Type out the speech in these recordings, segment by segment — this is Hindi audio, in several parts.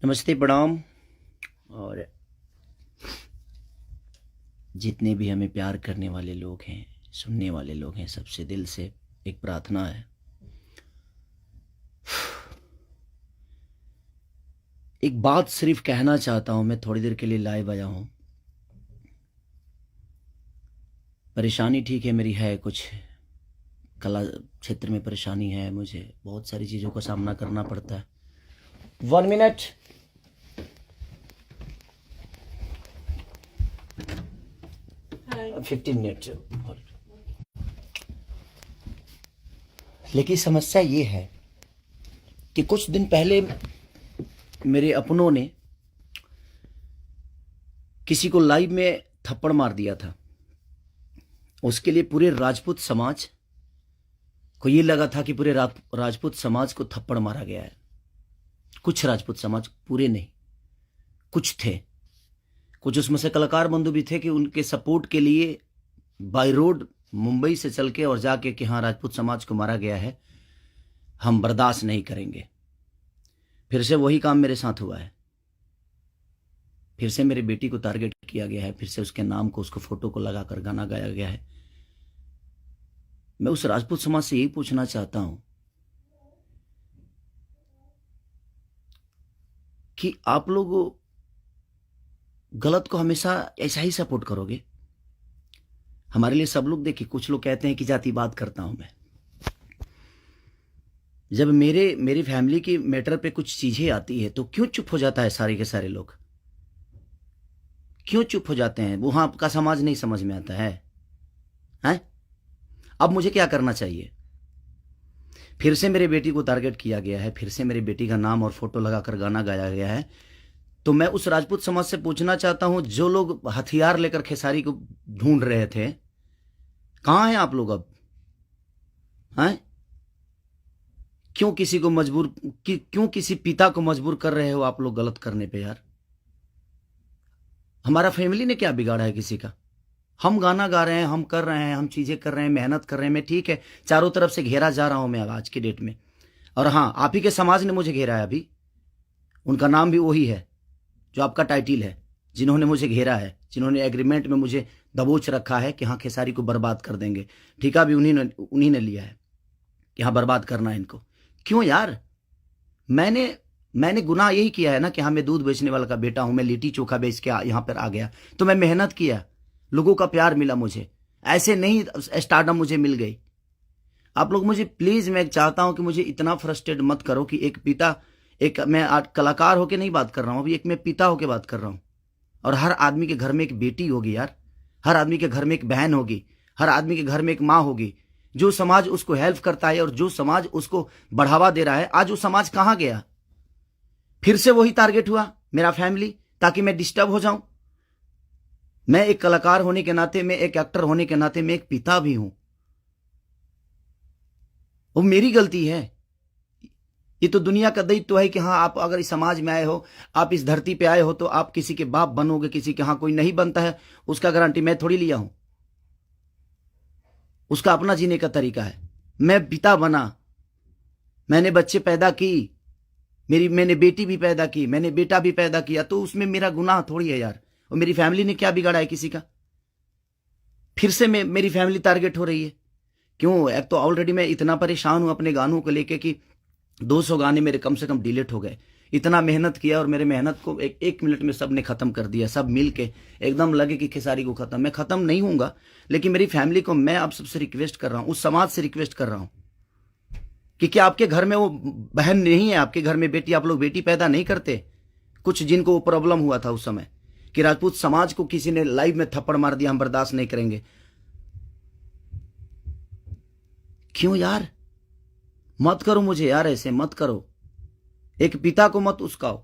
नमस्ते, प्रणाम। और जितने भी हमें प्यार करने वाले लोग हैं, सुनने वाले लोग हैं, सबसे दिल से एक प्रार्थना है। एक बात सिर्फ कहना चाहता हूं, मैं थोड़ी देर के लिए लाइव आया हूं। परेशानी ठीक है, मेरी है कुछ कला क्षेत्र में परेशानी है, मुझे बहुत सारी चीज़ों का सामना करना पड़ता है। 1 मिनट। Hi. 15 मिनट। लेकिन समस्या ये है कि कुछ दिन पहले मेरे अपनों ने किसी को लाइव में थप्पड़ मार दिया था। उसके लिए पूरे राजपूत समाज को ये लगा था कि पूरे राजपूत समाज को थप्पड़ मारा गया है। कुछ राजपूत समाज, पूरे नहीं, कुछ थे। कुछ उसमें से कलाकार बंधु भी थे कि उनके सपोर्ट के लिए बाय रोड मुंबई से चल के और जाके कि हाँ, राजपूत समाज को मारा गया है, हम बर्दाश्त नहीं करेंगे। फिर से वही काम मेरे साथ हुआ है। फिर से मेरी बेटी को टारगेट किया गया है, फिर से उसके नाम को, उसको फोटो को लगाकर गाना गाया गया है। मैं उस राजपूत समाज से यही पूछना चाहता हूं कि आप लोग गलत को हमेशा ऐसा ही सपोर्ट करोगे? हमारे लिए सब लोग, देखिए, कुछ लोग कहते हैं कि जातिवाद करता हूं मैं। जब मेरी फैमिली की मैटर पे कुछ चीजें आती है तो क्यों चुप हो जाता है सारे के सारे लोग? क्यों चुप हो जाते हैं? वहां आपका समाज नहीं समझ में आता है? हैं? अब मुझे क्या करना चाहिए? फिर से मेरी बेटी को टारगेट किया गया है, फिर से मेरी बेटी का नाम और फोटो लगाकर गाना गाया गया है। तो मैं उस राजपूत समाज से पूछना चाहता हूं, जो लोग हथियार लेकर खेसारी को ढूंढ रहे थे, कहां हैं आप लोग अब? हैं? क्यों किसी को मजबूर क्यों किसी पिता को मजबूर कर रहे हो आप लोग गलत करने पे? यार, हमारा फैमिली ने क्या बिगाड़ा है किसी का? हम गाना गा रहे हैं, हम कर रहे हैं, हम चीजें कर रहे हैं, मेहनत कर रहे हैं। मैं ठीक है, चारों तरफ से घेरा जा रहा हूं मैं आज की डेट में। और हाँ, आप ही के समाज ने मुझे घेरा है अभी। उनका नाम भी वही है जो आपका टाइटिल है, जिन्होंने मुझे घेरा है, जिन्होंने एग्रीमेंट में मुझे दबोच रखा है कि हाँ, खेसारी को बर्बाद कर देंगे। ठेका भी उन्हीं ने लिया है कि हाँ, बर्बाद करना है इनको। क्यों यार? मैंने गुनाह यही किया है ना कि हाँ, मैं दूध बेचने वाला का बेटा हूं, मैं लिट्टी चोखा बेच के यहाँ पर आ गया, तो मैं मेहनत किया, लोगों का प्यार मिला मुझे। ऐसे नहीं स्टारडम मुझे मिल गई। आप लोग मुझे प्लीज, मैं चाहता हूं कि मुझे इतना फ्रस्ट्रेट मत करो कि एक पिता, एक मैं आज कलाकार होके नहीं बात कर रहा हूं, अभी एक मैं पिता होके बात कर रहा हूं। और हर आदमी के घर में एक बेटी होगी यार, हर आदमी के घर में एक बहन होगी, हर आदमी के घर में एक माँ होगी। जो समाज उसको हेल्प करता है और जो समाज उसको बढ़ावा दे रहा है, आज वो समाज कहां गया? फिर से वही टारगेट हुआ, मेरा फैमिली, ताकि मैं डिस्टर्ब हो जाऊं। मैं एक कलाकार होने के नाते, मैं एक एक्टर होने के नाते, मैं एक पिता भी हूं। वो मेरी गलती है। ये तो दुनिया का दायित्व है कि हाँ, आप अगर इस समाज में आए हो, आप इस धरती पे आए हो, तो आप किसी के बाप बनोगे, किसी के। हाँ, कोई नहीं बनता है उसका गारंटी मैं थोड़ी लिया हूं। उसका अपना जीने का तरीका है। मैं पिता बना, मैंने बच्चे पैदा की, मैंने बेटी भी पैदा की, मैंने बेटा भी पैदा किया, तो उसमें मेरा गुनाह थोड़ी है यार। और मेरी फैमिली ने क्या बिगाड़ा है किसी का? फिर से मेरी फैमिली टारगेट हो रही है। क्यों? एक तो ऑलरेडी मैं इतना परेशान हूं अपने गानों को लेके कि 200 गाने मेरे कम से कम डिलीट हो गए। इतना मेहनत किया और मेरे मेहनत को एक मिनट में सब ने खत्म कर दिया। सब मिल के एकदम लगे कि खेसारी को खत्म। मैं खत्म नहीं हूंगा, लेकिन मेरी फैमिली को मैं आप सबसे रिक्वेस्ट कर रहा हूं, उस समाज से रिक्वेस्ट कर रहा हूं कि क्या आपके घर में वो बहन नहीं है? आपके घर में बेटी, आप लोग बेटी पैदा नहीं करते? कुछ जिनको वो प्रॉब्लम हुआ था उस समय कि राजपूत समाज को किसी ने लाइव में थप्पड़ मार दिया, हम बर्दाश्त नहीं करेंगे। क्यों यार? मत करो मुझे यार, ऐसे मत करो। एक पिता को मत उस्काओ।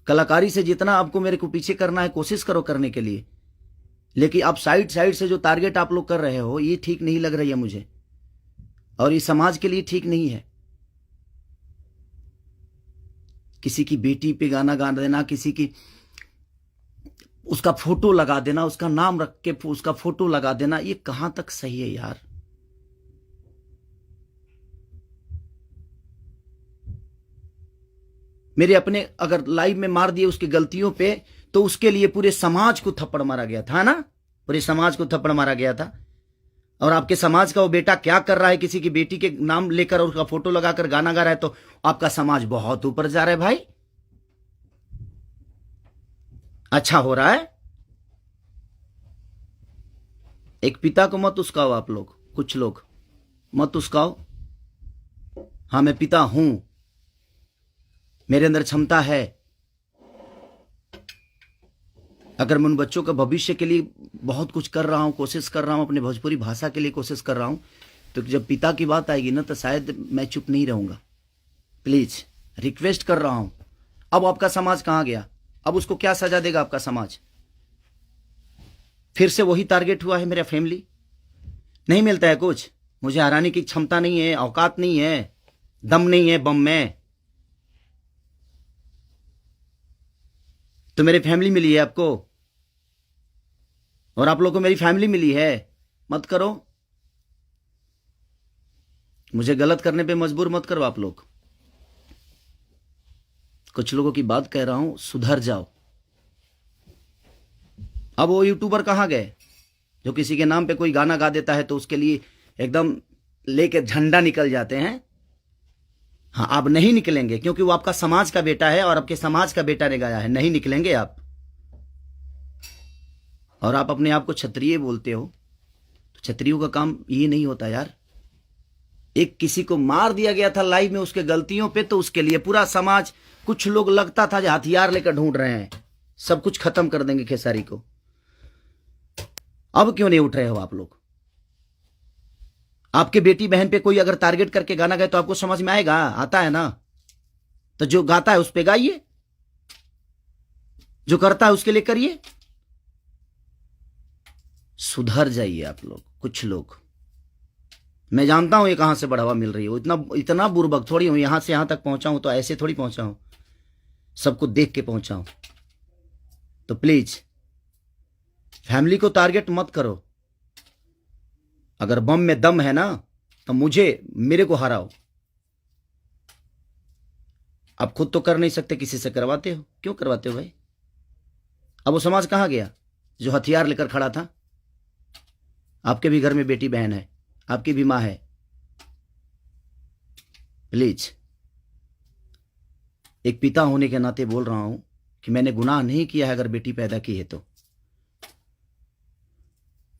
कलाकारी से जितना आपको मेरे को पीछे करना है, कोशिश करो करने के लिए, लेकिन आप साइड साइड से जो टारगेट आप लोग कर रहे हो, ये ठीक नहीं लग रही है मुझे, और ये समाज के लिए ठीक नहीं है। किसी की बेटी पे गाना गा देना, किसी की उसका फोटो लगा देना, उसका नाम रख के उसका फोटो लगा देना, ये कहां तक सही है यार? मेरे अपने अगर लाइव में मार दिए उसकी गलतियों पे, तो उसके लिए पूरे समाज को थप्पड़ मारा गया था ना, पूरे समाज को थप्पड़ मारा गया था। और आपके समाज का वो बेटा क्या कर रहा है, किसी की बेटी के नाम लेकर और उसका फोटो लगाकर गाना गा रहा है, तो आपका समाज बहुत ऊपर जा रहा है भाई। अच्छा हो रहा है। एक पिता को मत उस्काओ आप लोग, कुछ लोग मत उस्काओ। हाँ, मैं पिता हूं, मेरे अंदर क्षमता है। अगर मैं उन बच्चों का भविष्य के लिए बहुत कुछ कर रहा हूं, कोशिश कर रहा हूं, अपने भोजपुरी भाषा के लिए कोशिश कर रहा हूं, तो जब पिता की बात आएगी ना, तो शायद मैं चुप नहीं रहूंगा। प्लीज रिक्वेस्ट कर रहा हूं। अब आपका समाज कहां गया? अब उसको क्या सजा देगा आपका समाज? फिर से वही टारगेट हुआ है मेरा फैमिली। नहीं मिलता है कुछ, मुझे हराने की क्षमता नहीं है, औकात नहीं है, दम नहीं है बम में। तो मेरी फैमिली मिली है आपको, और आप लोगों को मेरी फैमिली मिली है। मत करो, मुझे गलत करने पे मजबूर मत करो आप लोग। कुछ लोगों की बात कह रहा हूं, सुधर जाओ। अब वो यूट्यूबर कहां गए जो किसी के नाम पे कोई गाना गा देता है तो उसके लिए एकदम लेके झंडा निकल जाते हैं? हाँ, आप नहीं निकलेंगे, क्योंकि वो आपका समाज का बेटा है और आपके समाज का बेटा ने गाया है। नहीं निकलेंगे आप। और आप अपने आप को क्षत्रिय बोलते हो, तो क्षत्रियों का काम ये नहीं होता यार। एक किसी को मार दिया गया था लाइव में उसके गलतियों पे, तो उसके लिए पूरा समाज, कुछ लोग लगता था जो हथियार लेकर ढूंढ रहे हैं, सब कुछ खत्म कर देंगे खेसारी को। अब क्यों नहीं उठ रहे हो आप लोग? आपके बेटी बहन पे कोई अगर टारगेट करके गाना गाए तो आपको समझ में आएगा? आता है ना? तो जो गाता है उस पे गाइए, जो करता है उसके लिए करिए। सुधर जाइए आप लोग, कुछ लोग। मैं जानता हूं ये कहां से बढ़ावा मिल रही है, इतना इतना बुर्बक थोड़ी हूं। यहां से यहां तक पहुंचा हूं तो ऐसे थोड़ी पहुंचा हूं, सबको देख के पहुंचा हूं। तो प्लीज फैमिली को टारगेट मत करो। अगर बम में दम है ना, तो मेरे को हराओ। आप खुद तो कर नहीं सकते, किसी से करवाते हो। क्यों करवाते हो भाई? अब वो समाज कहां गया जो हथियार लेकर खड़ा था? आपके भी घर में बेटी बहन है, आपकी भी मां है। प्लीज, एक पिता होने के नाते बोल रहा हूं कि मैंने गुनाह नहीं किया है अगर बेटी पैदा की है तो,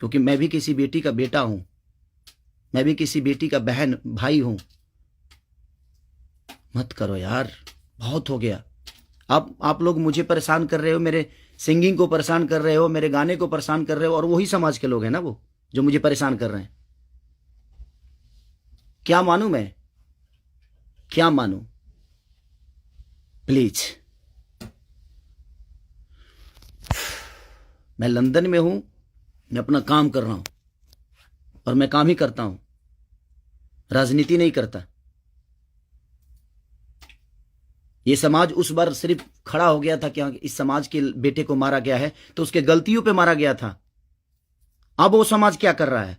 क्योंकि मैं भी किसी बेटी का बेटा हूं, मैं भी किसी बेटी का बहन भाई हूं। मत करो यार, बहुत हो गया। आप लोग मुझे परेशान कर रहे हो, मेरे सिंगिंग को परेशान कर रहे हो, मेरे गाने को परेशान कर रहे हो, और वही समाज के लोग हैं ना वो जो मुझे परेशान कर रहे हैं। क्या मानूं मैं? क्या मानूं? प्लीज, मैं लंदन में हूं, मैं अपना काम कर रहा हूं, और मैं काम ही करता हूं, राजनीति नहीं करता। ये समाज उस बार सिर्फ खड़ा हो गया था कि इस समाज के बेटे को मारा गया है, तो उसके गलतियों पे मारा गया था। अब वो समाज क्या कर रहा है?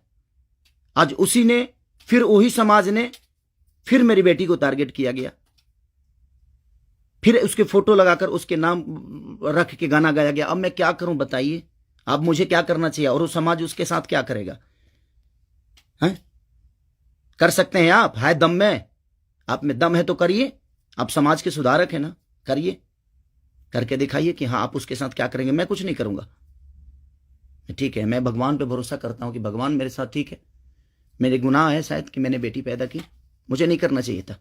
आज उसी ने, फिर वही समाज ने, फिर मेरी बेटी को टारगेट किया गया, फिर उसके फोटो लगाकर उसके नाम रख के गाना गाया गया। अब मैं क्या करूं बताइए? अब मुझे क्या करना चाहिए, और वो समाज उसके साथ क्या करेगा? हैं? कर सकते हैं आप? है दम में? आप में दम है तो करिए। आप समाज के सुधारक हैं ना, करिए, करके दिखाइए कि हाँ आप उसके साथ क्या करेंगे। मैं कुछ नहीं करूंगा, ठीक है। मैं भगवान पे भरोसा करता हूं कि भगवान मेरे साथ ठीक है। मेरे गुनाह है शायद कि मैंने बेटी पैदा की, मुझे नहीं करना चाहिए था,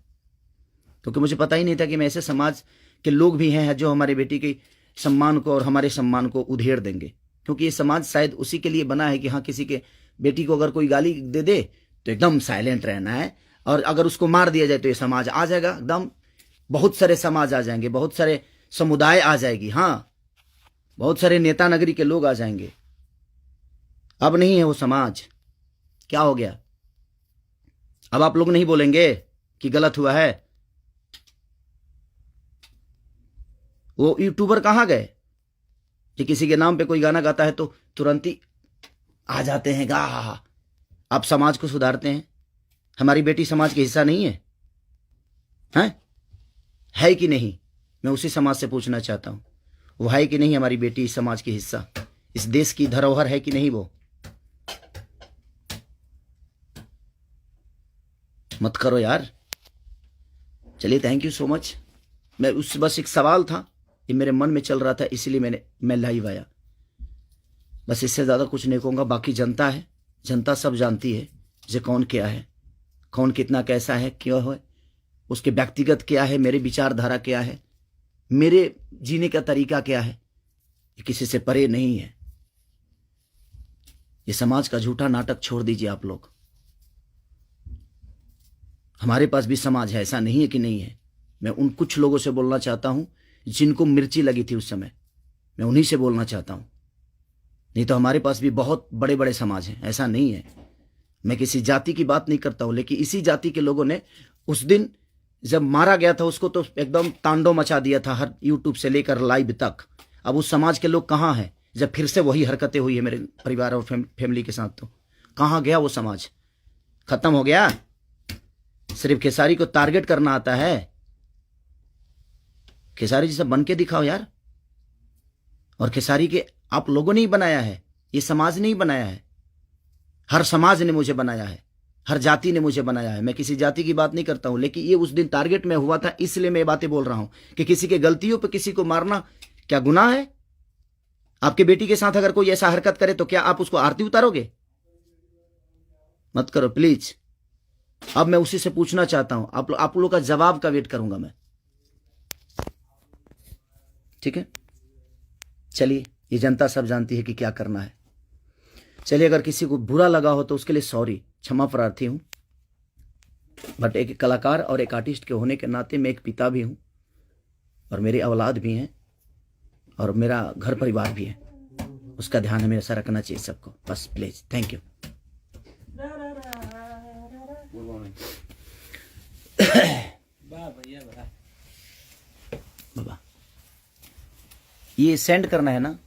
क्योंकि मुझे पता ही नहीं था कि मैं ऐसे समाज के लोग भी हैं जो हमारे बेटी के सम्मान को और हमारे सम्मान को उधेड़ देंगे। क्योंकि ये समाज शायद उसी के लिए बना है कि हाँ, किसी के बेटी को अगर कोई गाली दे दे तो एकदम साइलेंट रहना है, और अगर उसको मार दिया जाए तो ये समाज आ जाएगा एकदम। बहुत सारे समाज आ जाएंगे, बहुत सारे समुदाय आ जाएगी, हाँ, बहुत सारे नेता नगरी के लोग आ जाएंगे। अब नहीं है वो समाज। क्या हो गया? अब आप लोग नहीं बोलेंगे कि गलत हुआ है? वो यूट्यूबर कहां गए कि किसी के नाम पे कोई गाना गाता है तो तुरंत ही आ जाते हैं गा? आप समाज को सुधारते हैं। हमारी बेटी समाज का हिस्सा नहीं है? हैं? है कि नहीं? मैं उसी समाज से पूछना चाहता हूँ, वो है कि नहीं हमारी बेटी इस समाज की हिस्सा, इस देश की धरोहर है कि नहीं वो? मत करो यार। चलिए, थैंक यू सो मच। मैं उस बस एक सवाल था, ये मेरे मन में चल रहा था, इसीलिए मैं लाइव आया। बस इससे ज़्यादा कुछ नहीं कहूँगा। बाकी जनता है, जनता सब जानती है जे कौन क्या है, कौन कितना कैसा है, क्यों है, उसके व्यक्तिगत क्या है, मेरे विचारधारा क्या है, मेरे जीने का तरीका क्या है, ये किसी से परे नहीं है। ये समाज का झूठा नाटक छोड़ दीजिए आप लोग। हमारे पास भी समाज है, ऐसा नहीं है कि नहीं है। मैं उन कुछ लोगों से बोलना चाहता हूं जिनको मिर्ची लगी थी उस समय, मैं उन्हीं से बोलना चाहता हूं। नहीं तो हमारे पास भी बहुत बड़े बड़े समाज हैं, ऐसा नहीं है। मैं किसी जाति की बात नहीं करता हूं, लेकिन इसी जाति के लोगों ने उस दिन जब मारा गया था उसको तो एकदम तांडव मचा दिया था, हर यूट्यूब से लेकर लाइव तक। अब उस समाज के लोग कहाँ हैं जब फिर से वही हरकतें हुई है मेरे परिवार और फैमिली के साथ? तो कहाँ गया वो समाज? खत्म हो गया? सिर्फ खेसारी को टारगेट करना आता है? खेसारी जैसा बन के दिखाओ यार। और खेसारी के आप लोगों ने ही बनाया है, ये समाज ने ही बनाया है। हर समाज ने मुझे बनाया है, हर जाति ने मुझे बनाया है। मैं किसी जाति की बात नहीं करता हूं, लेकिन ये उस दिन टारगेट में हुआ था, इसलिए मैं ये बातें बोल रहा हूं कि किसी के गलतियों पर किसी को मारना क्या गुनाह है? आपके बेटी के साथ अगर कोई ऐसा हरकत करे तो क्या आप उसको आरती उतारोगे? मत करो प्लीज। अब मैं उसी से पूछना चाहता हूं, आप लोगों का जवाब का वेट करूंगा मैं। ठीक है, चलिए, ये जनता सब जानती है कि क्या करना है। चलिए, अगर किसी को बुरा लगा हो तो उसके लिए सॉरी, क्षमा प्रार्थी हूं। बट एक कलाकार और एक आर्टिस्ट के होने के नाते मैं एक पिता भी हूं, और मेरी औलाद भी हैं, और मेरा घर परिवार भी है। उसका ध्यान हमेशा रखना चाहिए सबको। बस प्लीज, थैंक यू। बाबा, ये सेंड करना है ना?